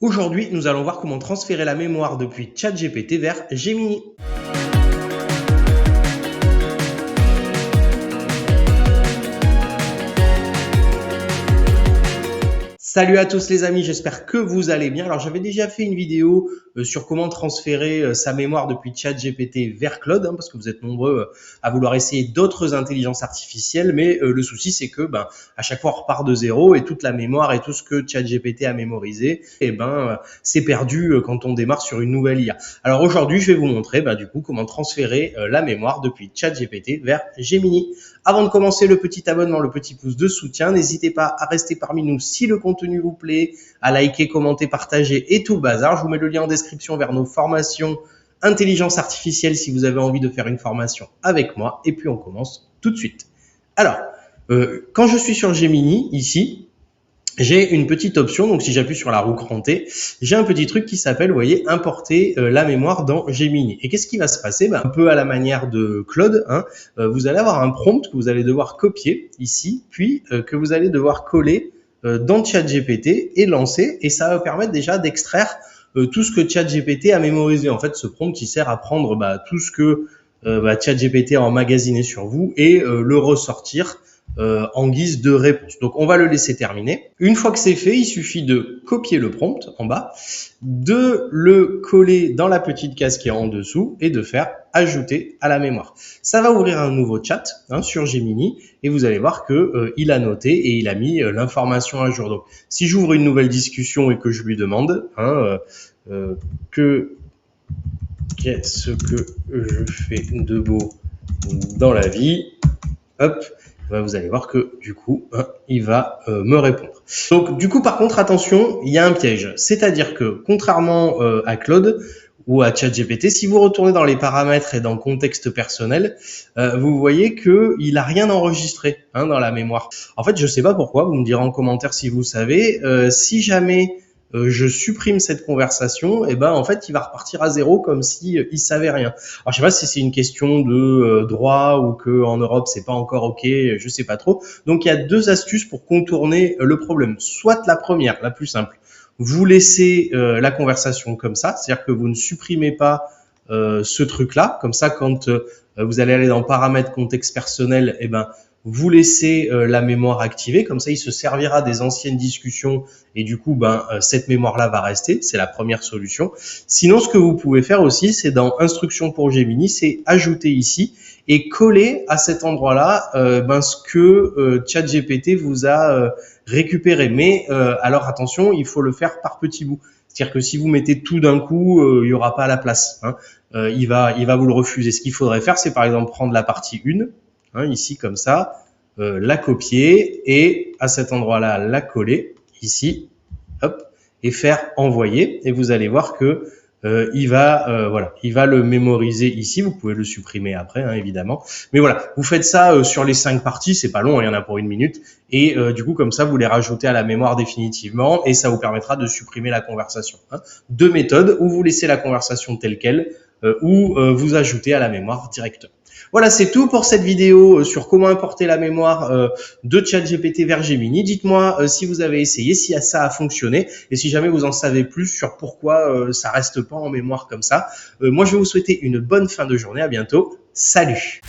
Aujourd'hui, nous allons voir comment transférer la mémoire depuis ChatGPT vers Gemini. Salut à tous les amis, j'espère que vous allez bien. Alors j'avais déjà fait une vidéo sur comment transférer sa mémoire depuis ChatGPT vers Claude, parce que vous êtes nombreux à vouloir essayer d'autres intelligences artificielles, mais le souci c'est que à chaque fois on repart de zéro et toute la mémoire et tout ce que ChatGPT a mémorisé, c'est perdu quand on démarre sur une nouvelle IA. Alors aujourd'hui je vais vous montrer du coup comment transférer la mémoire depuis ChatGPT vers Gemini. Avant de commencer, le petit abonnement, le petit pouce de soutien, n'hésitez pas à rester parmi nous si le contenu vous plaît, à liker, commenter, partager et tout le bazar. Je vous mets le lien en description vers nos formations intelligence artificielle si vous avez envie de faire une formation avec moi. Et puis on commence tout de suite. Alors, quand je suis sur Gemini, ici, j'ai une petite option, donc si j'appuie sur la roue crantée, j'ai un petit truc qui s'appelle, vous voyez, importer la mémoire dans Gemini. Et qu'est-ce qui va se passer? Un peu à la manière de Claude, vous allez avoir un prompt que vous allez devoir copier ici, puis que vous allez devoir coller dans ChatGPT et lancer, et ça va permettre déjà d'extraire tout ce que ChatGPT a mémorisé. En fait, ce prompt, il sert à prendre tout ce que ChatGPT a emmagasiné sur vous et le ressortir en guise de réponse. Donc on va le laisser terminer. Une fois que c'est fait, il suffit de copier le prompt en bas, de le coller dans la petite case qui est en dessous et de faire ajouter à la mémoire. Ça va ouvrir un nouveau chat sur Gemini et vous allez voir que il a noté et il a mis l'information à jour. Donc si j'ouvre une nouvelle discussion et que je lui demande qu'est-ce que je fais de beau dans la vie, hop, vous allez voir que du coup, il va me répondre. Donc du coup, par contre, attention, il y a un piège. C'est-à-dire que contrairement à Claude ou à ChatGPT, si vous retournez dans les paramètres et dans le contexte personnel, vous voyez qu'il n'a rien enregistré dans la mémoire. En fait, je ne sais pas pourquoi, vous me direz en commentaire si vous savez. Si jamais je supprime cette conversation, et en fait, il va repartir à zéro comme si il savait rien. Alors, je sais pas si c'est une question de droit ou que en Europe c'est pas encore ok, je sais pas trop. Donc, il y a deux astuces pour contourner le problème. Soit la première, la plus simple, vous laissez la conversation comme ça, c'est-à-dire que vous ne supprimez pas ce truc-là. Comme ça, quand vous allez aller dans paramètres contexte personnel, vous laissez la mémoire activée, comme ça il se servira des anciennes discussions et du coup cette mémoire-là va rester, c'est la première solution. Sinon, ce que vous pouvez faire aussi, c'est dans instructions pour Gemini, c'est ajouter ici et coller à cet endroit-là ce que ChatGPT vous a récupéré. Mais alors attention, il faut le faire par petits bouts. C'est-à-dire que si vous mettez tout d'un coup, il n'y aura pas la place. Il va vous le refuser. Ce qu'il faudrait faire, c'est par exemple prendre la partie 1, ici comme ça, la copier et à cet endroit-là, la coller ici, hop, et faire envoyer. Et vous allez voir que il va le mémoriser ici. Vous pouvez le supprimer après, évidemment. Mais voilà, vous faites ça sur les 5 parties, c'est pas long, il y en a pour 1 minute. Et du coup, comme ça, vous les rajoutez à la mémoire définitivement et ça vous permettra de supprimer la conversation. Deux méthodes, où vous laissez la conversation telle quelle, ou vous ajoutez à la mémoire directement. Voilà, c'est tout pour cette vidéo sur comment importer la mémoire de ChatGPT vers Gemini. Dites-moi si vous avez essayé, si ça a fonctionné et si jamais vous en savez plus sur pourquoi ça reste pas en mémoire comme ça. Moi, je vais vous souhaiter une bonne fin de journée. À bientôt. Salut!